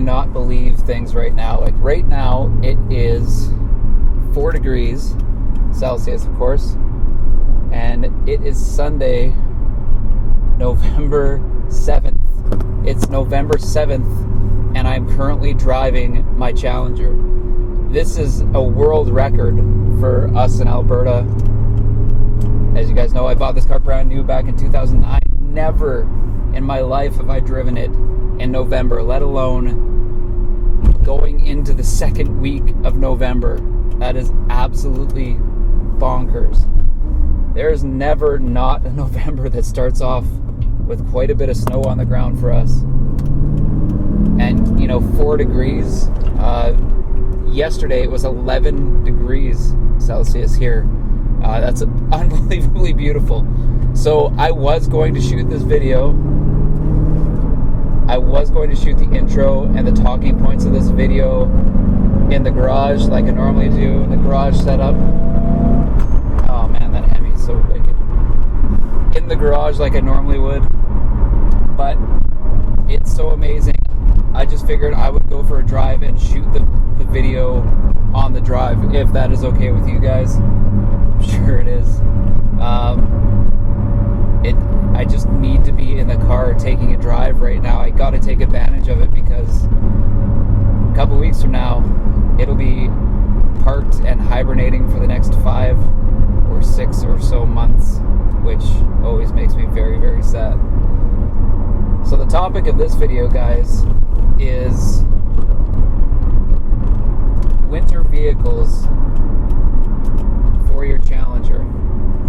cannot believe things right now. Like right now, it is 4 degrees Celsius, of course, and it is Sunday, November 7th. It's November 7th, and I'm currently driving my Challenger. This is a world record for us in Alberta. As you guys know, I bought this car brand new back in 2009. Never in my life have I driven it in November, let alone going into the second week of November. That is absolutely bonkers. There is never not a November that starts off with quite a bit of snow on the ground for us. And, 4 degrees. Yesterday it was 11 degrees Celsius here. That's unbelievably beautiful. So I was going to shoot this video. I was going to shoot the intro and the talking points of this video in the garage like I normally do. The garage setup. Oh man, that Hemi's so wicked. In the garage like I normally would. But it's so amazing. I just figured I would go for a drive and shoot the video on the drive, if that is okay with you guys. I'm sure it is. I just need to be in the car taking a drive right now. I got to take advantage of it because a couple weeks from now, it'll be parked and hibernating for the next 5 or 6 or so months, which always makes me very, very sad. So the topic of this video, guys, is winter vehicles for your Challenger.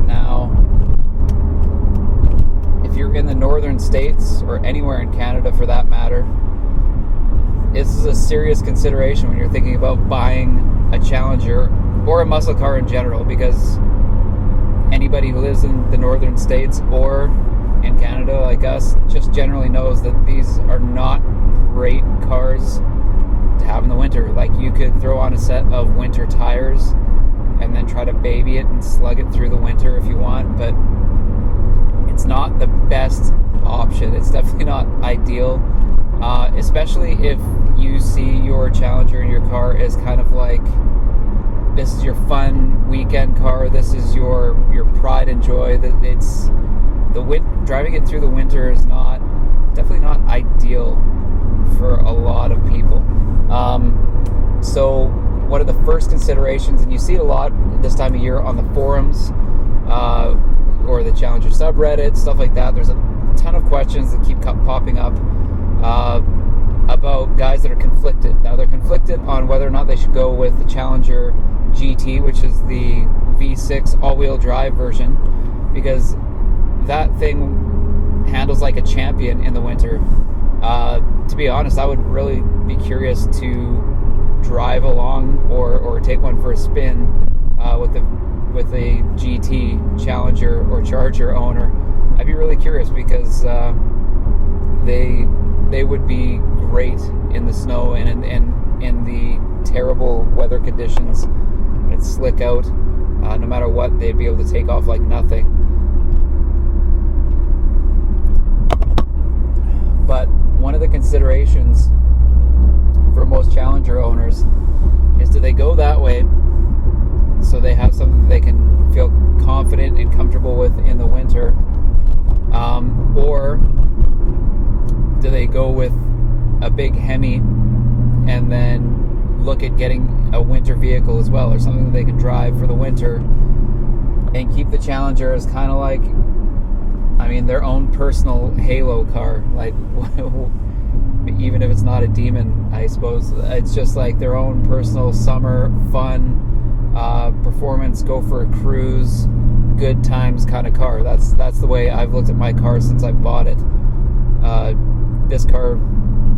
Now, if you're in the northern states or anywhere in Canada for that matter, this is a serious consideration when you're thinking about buying a Challenger or a muscle car in general, because anybody who lives in the northern states or in Canada like us just generally knows that these are not great cars to have in the winter. Like, you could throw on a set of winter tires and then try to baby it and slug it through the winter if you want, but it's not the best option. It's definitely not ideal, especially if you see your Challenger in your car as kind of like, this is your fun weekend car, this is your pride and joy. That it's driving it through the winter is definitely not ideal for a lot of people. So one of the first considerations, and you see it a lot this time of year on the forums, or the Challenger subreddit, stuff like that. There's a ton of questions that keep popping up about guys that are conflicted. Now, they're conflicted on whether or not they should go with the Challenger GT, which is the V6 all-wheel drive version, because that thing handles like a champion in the winter. To be honest, I would really be curious to drive along or take one for a spin with a GT Challenger or Charger owner. I'd be really curious because they would be great in the snow and in the terrible weather conditions. When it's slick out, no matter what, they'd be able to take off like nothing. But one of the considerations for most Challenger owners is, do they go that way so they have something they can feel confident and comfortable with in the winter, or do they go with a big Hemi and then look at getting a winter vehicle as well, or something that they can drive for the winter and keep the Challenger as kind of like, their own personal halo car, like even if it's not a demon, I suppose it's just like their own personal summer fun, performance, go for a cruise, good times kind of car. That's the way I've looked at my car since I bought it. This car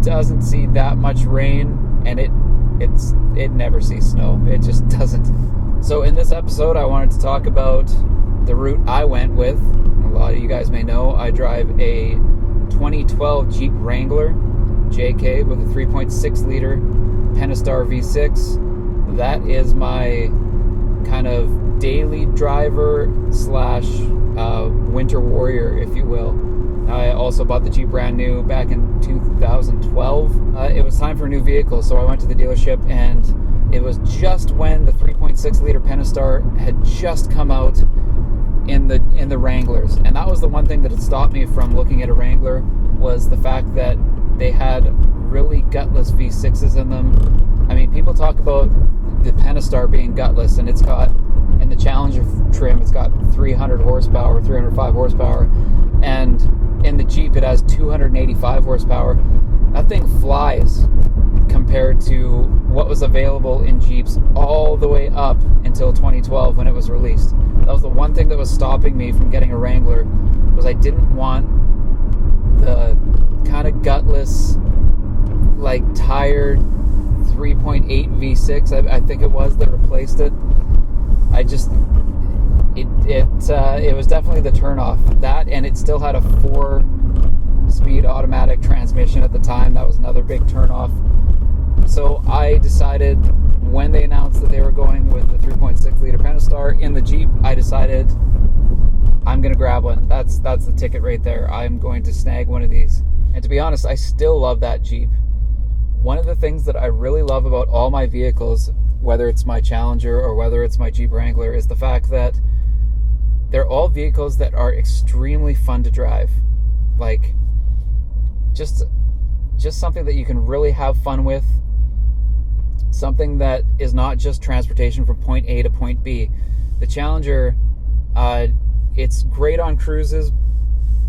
doesn't see that much rain, and it never sees snow. It just doesn't. So in this episode, I wanted to talk about the route I went with. A lot of you guys may know I drive a 2012 Jeep Wrangler JK with a 3.6 liter Pentastar V6. That is my kind of daily driver slash winter warrior, if you will. I also bought the Jeep brand new back in 2012. It was time for a new vehicle, so I went to the dealership, and it was just when the 3.6 liter Pentastar had just come out in the Wranglers, and that was the one thing that had stopped me from looking at a Wrangler, was the fact that they had really gutless V6s in them. I mean, people talk about the Pentastar being gutless, and it's got, in the Challenger trim, it's got 300 horsepower, 305 horsepower, and in the Jeep it has 285 horsepower. That thing flies compared to what was available in Jeeps all the way up until 2012 when it was released. That was the one thing that was stopping me from getting a Wrangler, was I didn't want the kind of gutless, like tired 3.8 V6, I think it was, that replaced it. It was definitely the turnoff. That, and it still had a 4-speed automatic transmission at the time. That was another big turnoff. So I decided, when they announced that they were going with the 3.6 liter Pentastar in the Jeep, I decided I'm going to grab one. That's the ticket right there. I'm going to snag one of these. And to be honest, I still love that Jeep. One of the things that I really love about all my vehicles, whether it's my Challenger or whether it's my Jeep Wrangler, is the fact that they're all vehicles that are extremely fun to drive. Like, just something that you can really have fun with. Something that is not just transportation from point A to point B. The Challenger, it's great on cruises.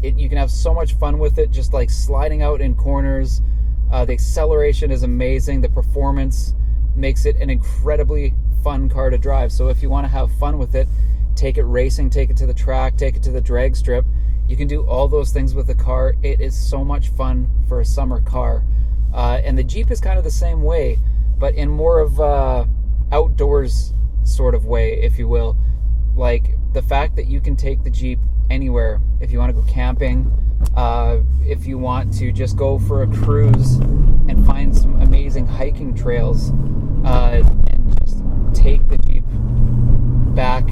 You can have so much fun with it, just like sliding out in corners. The acceleration is amazing. The performance makes it an incredibly fun car to drive. So if you want to have fun with it, take it racing, take it to the track, take it to the drag strip. You can do all those things with the car. It is so much fun for a summer car. And the Jeep is kind of the same way, but in more of a outdoors sort of way, if you will. Like, the fact that you can take the Jeep anywhere. If you want to go camping, if you want to just go for a cruise and find some amazing hiking trails, and just take the Jeep back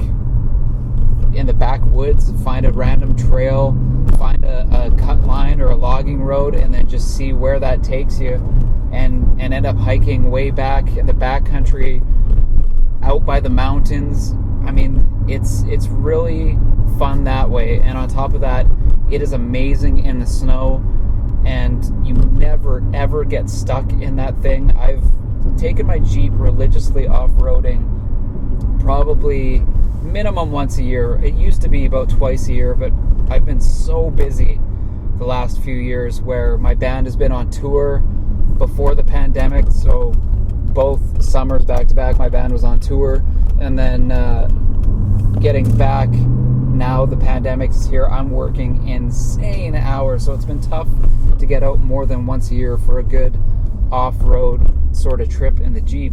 in the backwoods, find a random trail, find a cut line or a logging road, and then just see where that takes you, and end up hiking way back in the backcountry, out by the mountains. I mean, it's really fun that way. And on top of that, it is amazing in the snow, and you never ever get stuck in that thing. I've taken my Jeep religiously off-roading probably minimum once a year. It used to be about twice a year, but I've been so busy the last few years where my band has been on tour before the pandemic. So both summers back to back, my band was on tour, and then getting back now the pandemic's here, I'm working insane hours, so it's been tough to get out more than once a year for a good off-road sort of trip in the Jeep.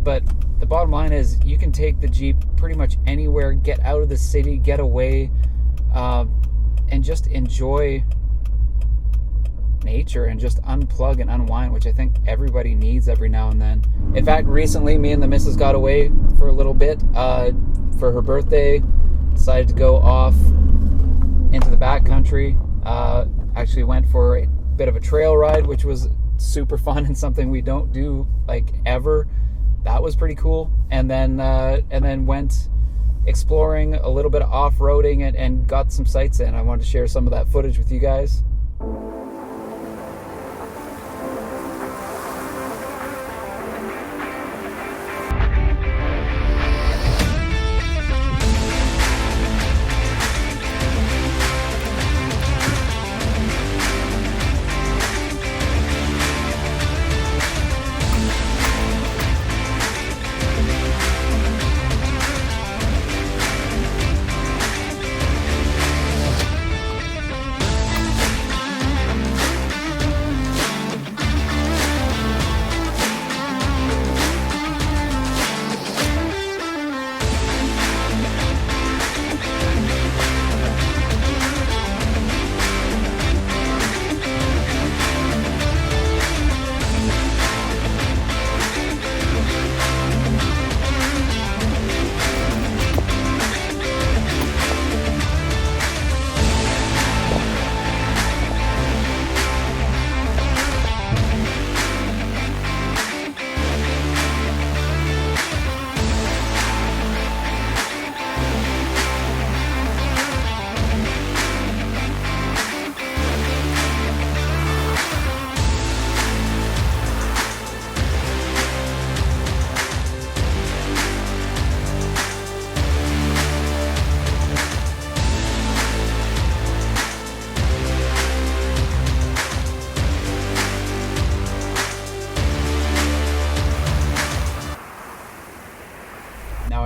But the bottom line is, you can take the Jeep pretty much anywhere, get out of the city, get away, and just enjoy nature and just unplug and unwind, which I think everybody needs every now and then. In fact, recently me and the missus got away for a little bit for her birthday. Decided to go off into the backcountry. Actually went for a bit of a trail ride, which was super fun and something we don't do like ever. That was pretty cool. And then went exploring, a little bit of off-roading, and got some sights in. I wanted to share some of that footage with you guys.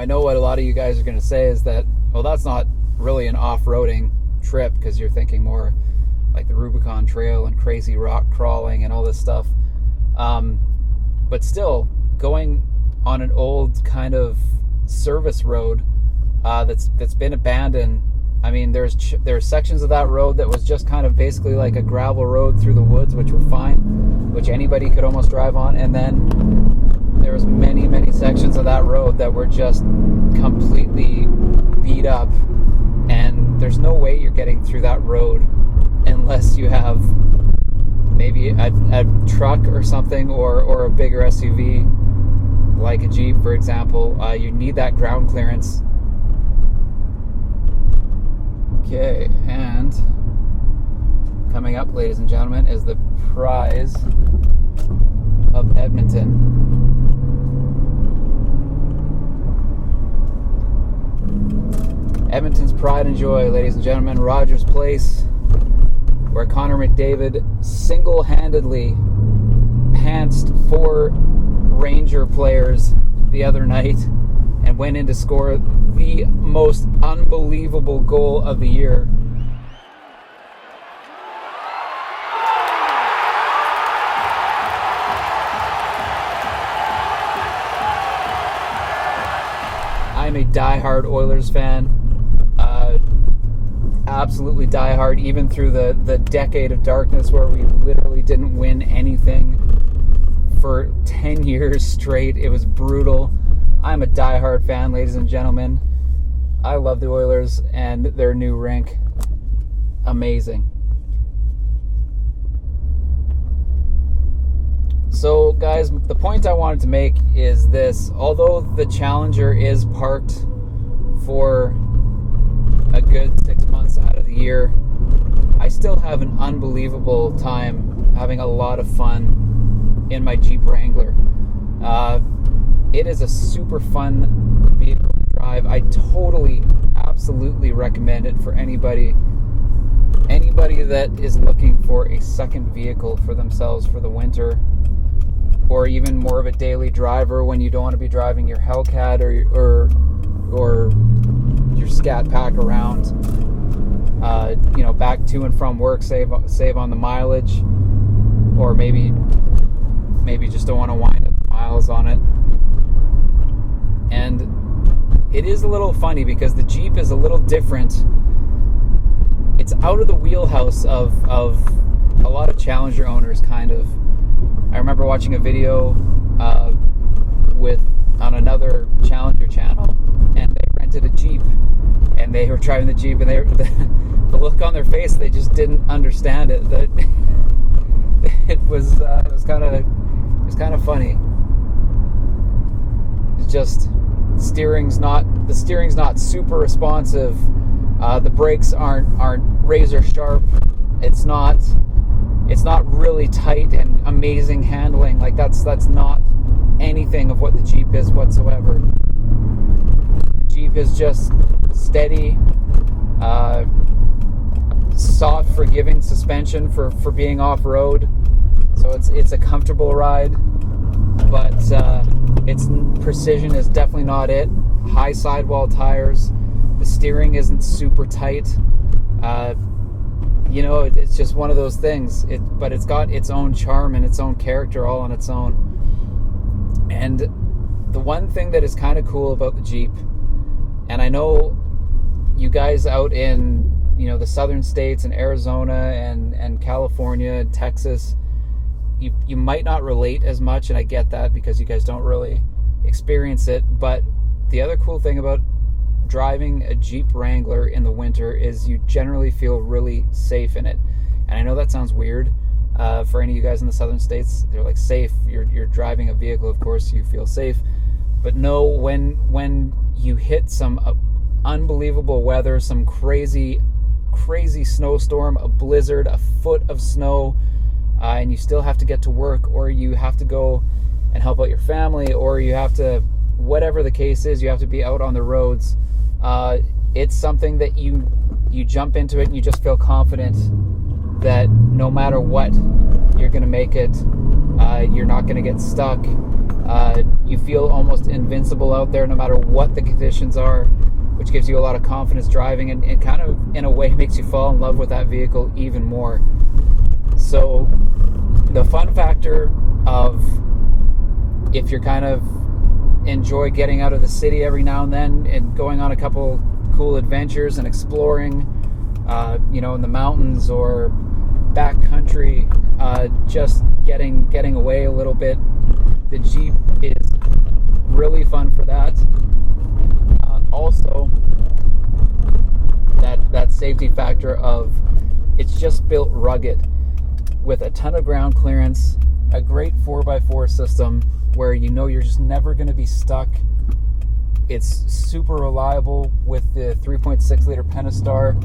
I know what a lot of you guys are going to say is that, well, that's not really an off-roading trip, because you're thinking more like the Rubicon Trail and crazy rock crawling and all this stuff. But still, going on an old kind of service road that's been abandoned. I mean, there's sections of that road that was just kind of basically like a gravel road through the woods, which were fine, which anybody could almost drive on. And then there was many sections of that road that were just completely beat up, and there's no way you're getting through that road unless you have maybe a truck or something, or a bigger SUV like a Jeep, for example. You need that ground clearance. Okay, and coming up, ladies and gentlemen, is the prize of Edmonton. Edmonton's pride and joy, ladies and gentlemen, Rogers Place, where Connor McDavid single-handedly pantsed 4 Ranger players the other night and went in to score the most unbelievable goal of the year. I'm a diehard Oilers fan. Absolutely diehard, even through the decade of darkness where we literally didn't win anything for 10 years straight. It was brutal. I'm a diehard fan, ladies and gentlemen. I love the Oilers and their new rink. Amazing. So, guys, the point I wanted to make is this. Although the Challenger is parked for a good 6 months out of the year, I still have an unbelievable time having a lot of fun in my Jeep Wrangler. It is a super fun vehicle to drive. I totally, absolutely recommend it for anybody that is looking for a second vehicle for themselves for the winter, or even more of a daily driver when you don't want to be driving your Hellcat or your Scat Pack around. Back to and from work, save on the mileage, or maybe just don't want to wind up miles on it. And it is a little funny because the Jeep is a little different. It's out of the wheelhouse of a lot of Challenger owners, kind of. I remember watching a video on another Challenger channel, and they rented a Jeep, and they were driving the Jeep, and the look on their face, they just didn't understand it. That it was kind of funny. It's just the steering's not super responsive. The brakes aren't razor sharp. It's not really tight and amazing handling. Like that's not anything of what the Jeep is whatsoever. The Jeep is just steady, soft, forgiving suspension for being off-road. So it's a comfortable ride, but its precision is definitely not it. High sidewall tires. The steering isn't super tight. It's just one of those things. But it's got its own charm and its own character all on its own. And the one thing that is kind of cool about the Jeep, and I know you guys out in the southern states and Arizona and California and Texas, you might not relate as much, and I get that because you guys don't really experience it. But the other cool thing about driving a Jeep Wrangler in the winter is you generally feel really safe in it. And I know that sounds weird for any of you guys in the southern states. They're like, safe, you're driving a vehicle, of course you feel safe. But no, when you hit some unbelievable weather, some crazy snowstorm, a blizzard, a foot of snow, and you still have to get to work, or you have to go and help out your family, or you have to, whatever the case is, you have to be out on the roads. It's something that you jump into it and you just feel confident that no matter what, you're going to make it. You're not going to get stuck. You feel almost invincible out there no matter what the conditions are, which gives you a lot of confidence driving, and kind of in a way makes you fall in love with that vehicle even more. So the fun factor of, if you're kind of enjoy getting out of the city every now and then and going on a couple cool adventures and exploring, in the mountains or backcountry, just getting away a little bit, the Jeep is really fun for that. Also, that safety factor of, it's just built rugged with a ton of ground clearance, a great 4x4 system where you're just never going to be stuck. It's super reliable with the 3.6 liter Pentastar.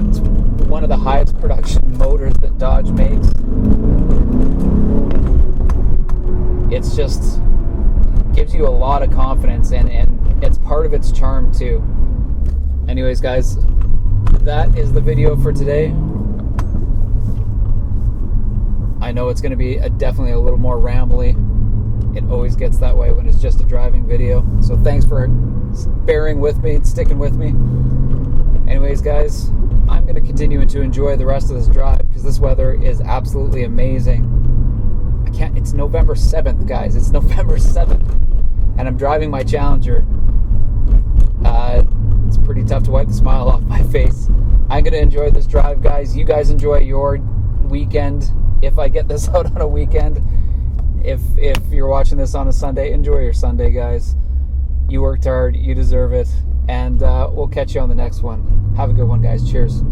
It's one of the highest production motors that Dodge makes. It's just gives you a lot of confidence, and it's part of its charm too. Anyways, guys, that is the video for today. I know it's going to be definitely a little more rambly. It always gets that way when it's just a driving video. So thanks for bearing with me and sticking with me. Anyways, guys, I'm going to continue to enjoy the rest of this drive because this weather is absolutely amazing. It's November 7th, guys. It's November 7th. And I'm driving my Challenger. It's pretty tough to wipe the smile off my face. I'm going to enjoy this drive, guys. You guys enjoy your weekend. If I get this out on a weekend, if you're watching this on a Sunday, enjoy your Sunday, guys. You worked hard. You deserve it. And we'll catch you on the next one. Have a good one, guys. Cheers.